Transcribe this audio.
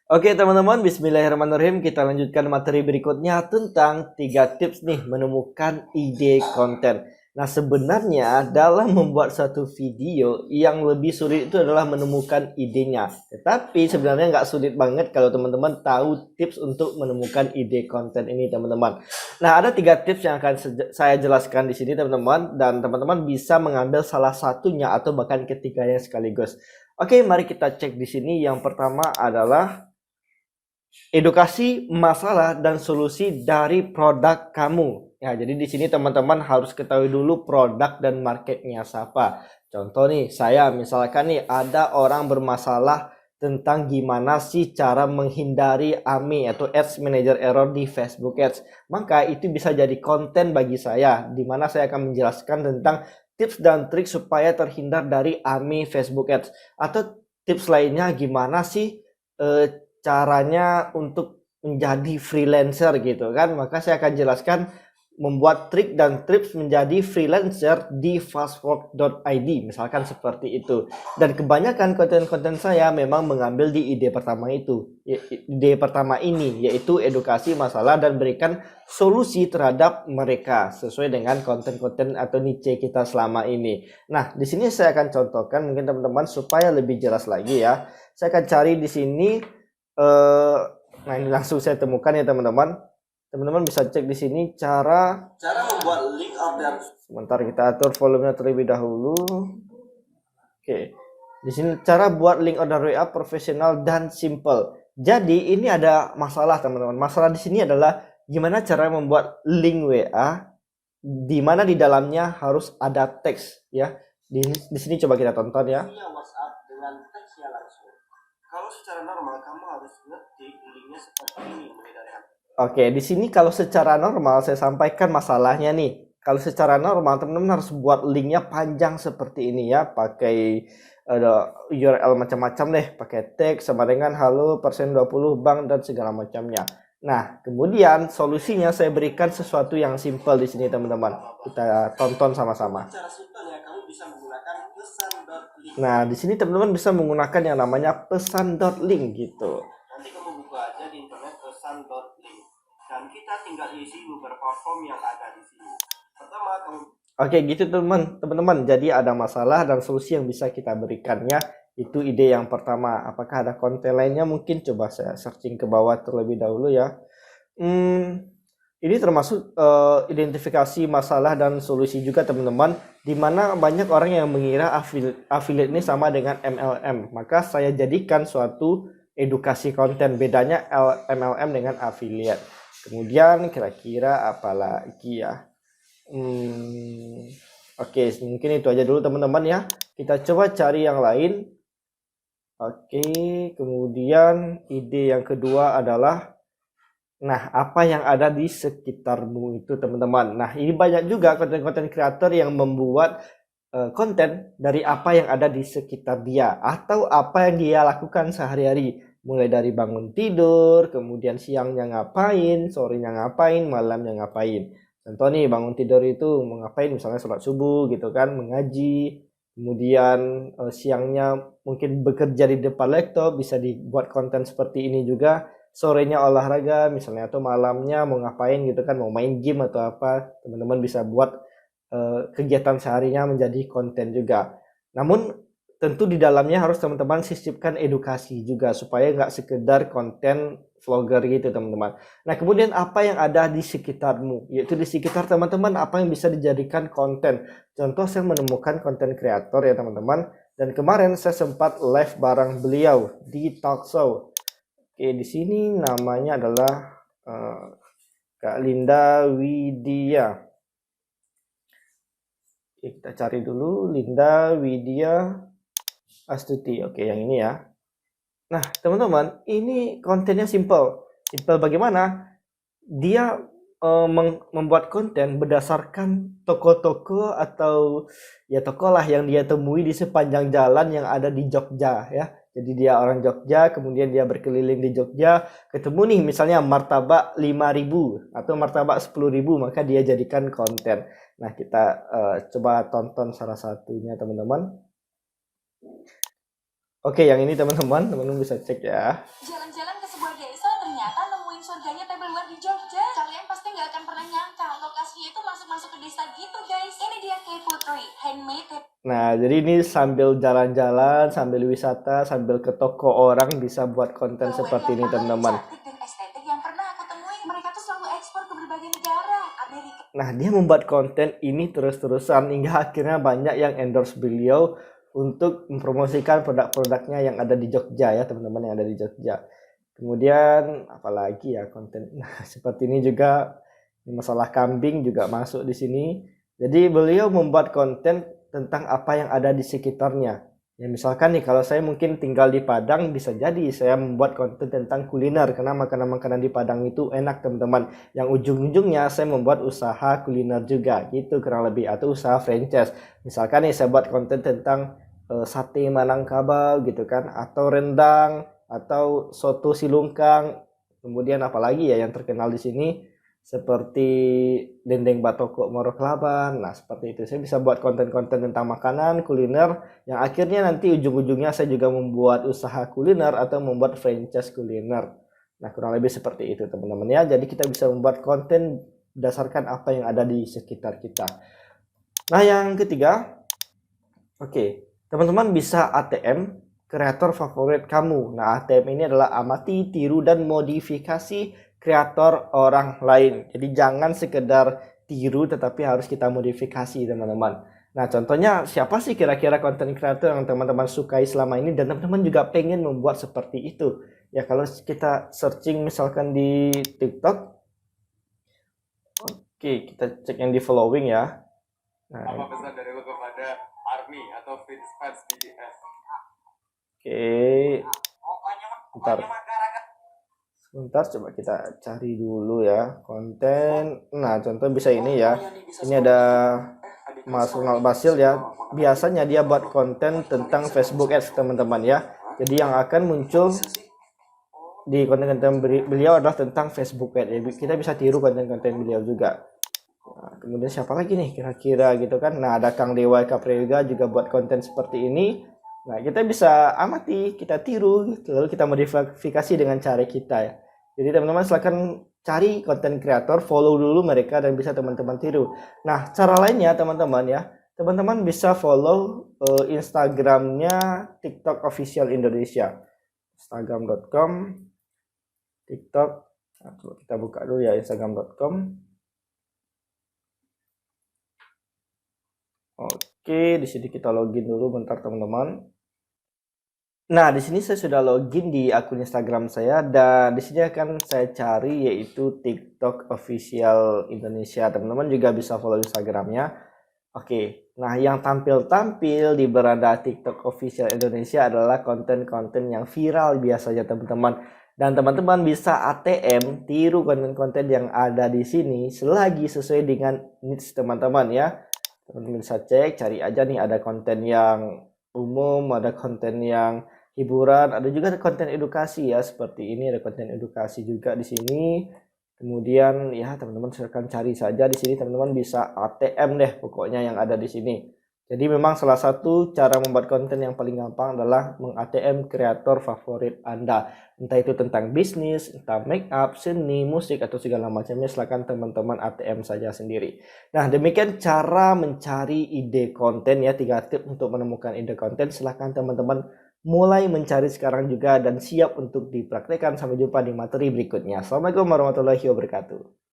Oke teman-teman, bismillahirrahmanirrahim. Kita lanjutkan materi berikutnya tentang 3 tips nih menemukan ide konten. Nah sebenarnya dalam membuat satu video yang lebih sulit itu adalah menemukan idenya. Tetapi sebenarnya nggak sulit banget kalau teman-teman tahu tips untuk menemukan ide konten ini teman-teman. Nah ada 3 tips yang akan saya jelaskan di sini teman-teman. Dan teman-teman bisa mengambil salah satunya atau bahkan ketiganya sekaligus. Oke, mari kita cek di sini. Yang pertama adalah edukasi masalah dan solusi dari produk kamu. Ya, jadi di sini teman-teman harus ketahui dulu produk dan marketnya siapa. Contoh nih, saya misalkan nih ada orang bermasalah tentang gimana sih cara menghindari AMI atau Ads Manager Error di Facebook Ads. Maka itu bisa jadi konten bagi saya, di mana saya akan menjelaskan tentang tips dan trik supaya terhindar dari AMI Facebook Ads. Atau tips lainnya gimana sih caranya untuk menjadi freelancer gitu kan. Maka saya akan jelaskan membuat trik dan tips menjadi freelancer di fastwork.id misalkan seperti itu. Dan kebanyakan konten-konten saya memang mengambil di ide pertama itu. Ide pertama ini yaitu edukasi masalah dan berikan solusi terhadap mereka sesuai dengan konten-konten atau niche kita selama ini. Nah, di sini saya akan contohkan mungkin teman-teman supaya lebih jelas lagi ya. Saya akan cari di sini nah ini langsung saya temukan ya teman-teman. Teman-teman bisa cek di sini cara membuat link order. Sebentar kita atur volumenya terlebih dahulu. Oke. Di sini cara buat link order WA profesional dan simple. Jadi ini ada masalah teman-teman. Masalah di sini adalah gimana cara membuat link WA di mana di dalamnya harus ada teks ya. Di sini coba kita tonton ya. WhatsApp dengan teksnya langsung. Kalau secara normal kamu harus ngetik linknya seperti ini mulai dari Oke, di sini kalau secara normal saya sampaikan masalahnya nih. Kalau secara normal teman-teman harus buat linknya panjang seperti ini ya, pakai URL macam-macam deh, pakai teks sama dengan halo persen 20 bank dan segala macamnya. Nah, kemudian solusinya saya berikan sesuatu yang simple di sini teman-teman. Kita tonton sama-sama. Nah, di sini teman-teman bisa menggunakan yang namanya pesan.link gitu. Nanti kamu buka aja di internet pesan.link dan kita tinggal isi beberapa form yang ada di sini. Pertama kamu Oke, gitu teman-teman. Jadi ada masalah dan solusi yang bisa kita berikannya. Itu ide yang pertama. Apakah ada konten lainnya? Mungkin coba saya searching ke bawah terlebih dahulu ya. Ini termasuk identifikasi masalah dan solusi juga teman-teman, di mana banyak orang yang mengira affiliate ini sama dengan MLM. Maka saya jadikan suatu edukasi konten, bedanya MLM dengan affiliate. Kemudian kira-kira apa lagi ya? Oke, mungkin itu aja dulu teman-teman ya. Kita coba cari yang lain. Oke, kemudian ide yang kedua adalah apa yang ada di sekitarmu itu teman-teman. Nah, ini banyak juga konten-konten kreator yang membuat konten dari apa yang ada di sekitar dia atau apa yang dia lakukan sehari-hari. Mulai dari bangun tidur, kemudian siangnya ngapain, sorenya ngapain, malamnya ngapain. Contoh nih, bangun tidur itu mau ngapain, misalnya sholat subuh gitu kan, mengaji. Kemudian siangnya mungkin bekerja di depan laptop, bisa dibuat konten seperti ini juga. Sorenya olahraga misalnya atau malamnya mau ngapain gitu kan, mau main game atau apa, teman-teman bisa buat kegiatan seharinya menjadi konten juga. Namun tentu di dalamnya harus teman-teman sisipkan edukasi juga supaya nggak sekedar konten vlogger gitu teman-teman. Nah kemudian apa yang ada di sekitarmu, yaitu di sekitar teman-teman apa yang bisa dijadikan konten. Contoh saya menemukan konten kreator ya teman-teman, dan kemarin saya sempat live bareng beliau di talk show. Oke, di sini namanya adalah Kak Linda Widya. Oke, kita cari dulu Linda Widya Astuti. Oke, yang ini ya. Nah, teman-teman, ini kontennya simple. Simple bagaimana? Dia membuat konten berdasarkan toko-toko atau ya toko lah yang dia temui di sepanjang jalan yang ada di Jogja ya. Jadi dia orang Jogja, kemudian dia berkeliling di Jogja, ketemu nih misalnya martabak 5.000 atau martabak 10.000, maka dia jadikan konten. Nah, kita coba tonton salah satunya teman-teman. Oke, yang ini teman-teman bisa cek ya. Jalan-jalan ke sebuah desa, ternyata nemuin surganya table luar di Jogja. Kalian pasti nggak akan pernah nyangka lokasinya itu masuk-masuk ke desa gitu guys. Ini dia Kay Putri, handmade. Nah, jadi ini sambil jalan-jalan, sambil wisata, sambil ke toko orang bisa buat konten seperti ini teman-teman. Dan estetik yang pernah aku temui, mereka tuh selalu ekspor ke berbagai negara, Amerika. Nah, dia membuat konten ini terus-terusan hingga akhirnya banyak yang endorse beliau untuk mempromosikan produk-produknya yang ada di Jogja ya, teman-teman yang ada di Jogja. Kemudian apalagi ya konten seperti ini juga, masalah kambing juga masuk di sini. Jadi beliau membuat konten tentang apa yang ada di sekitarnya. Ya misalkan nih kalau saya mungkin tinggal di Padang, bisa jadi saya membuat konten tentang kuliner karena makanan-makanan di Padang itu enak teman-teman. Yang ujung-ujungnya saya membuat usaha kuliner juga gitu kurang lebih, atau usaha franchise. Misalkan nih saya buat konten tentang sate Minangkabau gitu kan, atau rendang, atau soto Silungkang. Kemudian apalagi ya yang terkenal di sini, seperti dendeng batoko Moro Kelaban. Nah, seperti itu. Saya bisa buat konten-konten tentang makanan, kuliner, yang akhirnya nanti ujung-ujungnya saya juga membuat usaha kuliner atau membuat franchise kuliner. Nah, kurang lebih seperti itu, teman-teman ya. Jadi kita bisa membuat konten berdasarkan apa yang ada di sekitar kita. Nah, yang ketiga, oke, teman-teman bisa ATM kreator favorit kamu. Nah, ATM ini adalah amati, tiru, dan modifikasi kreator orang lain. Jadi jangan sekedar tiru tetapi harus kita modifikasi teman-teman. Nah contohnya siapa sih kira-kira konten kreator yang teman-teman sukai selama ini dan teman-teman juga pengen membuat seperti itu. Ya kalau kita searching misalkan di TikTok. Oke, kita cek yang di following ya. Nah, apa pesan dari lo kepada ARMY atau fans BTS? Oke. Bentar. Sebentar coba kita cari dulu ya konten. Nah contoh bisa ini ya. Ini ada Mas Ronald Basil ya. Biasanya dia buat konten tentang Facebook Ads teman-teman ya. Jadi yang akan muncul di konten-konten beliau adalah tentang Facebook Ads. Kita bisa tiru konten-konten beliau juga. Nah, kemudian siapa lagi nih kira-kira gitu kan. Nah ada Kang Dewa Kaprioga juga buat konten seperti ini. Nah kita bisa amati, kita tiru, lalu kita modifikasi dengan cara kita ya. Jadi teman-teman silahkan cari konten kreator, follow dulu mereka dan bisa teman-teman tiru. Nah cara lainnya teman-teman ya, teman-teman bisa follow Instagramnya TikTok Official Indonesia, instagram.com TikTok. Nah, coba kita buka dulu ya instagram.com. Oke, di sini kita login dulu bentar teman-teman. Nah, di sini saya sudah login di akun Instagram saya dan di sini akan saya cari yaitu TikTok Official Indonesia. Teman-teman juga bisa follow Instagramnya. Oke, nah yang tampil-tampil di beranda TikTok Official Indonesia adalah konten-konten yang viral biasanya teman-teman. Dan teman-teman bisa ATM tiru konten-konten yang ada di sini selagi sesuai dengan needs teman-teman ya. Teman-teman bisa cek, cari aja nih ada konten yang umum, ada konten yang hiburan, ada juga konten edukasi ya seperti ini, ada konten edukasi juga di sini. Kemudian ya teman-teman silahkan cari saja di sini, teman-teman bisa ATM deh pokoknya yang ada di sini. Jadi memang salah satu cara membuat konten yang paling gampang adalah meng-ATM kreator favorit Anda. Entah itu tentang bisnis, entah make up, seni, musik, atau segala macamnya, silahkan teman-teman ATM saja sendiri. Nah demikian cara mencari ide konten ya, 3 tips untuk menemukan ide konten. Silahkan teman-teman mulai mencari sekarang juga dan siap untuk dipraktekkan. Sampai jumpa di materi berikutnya. Assalamualaikum warahmatullahi wabarakatuh.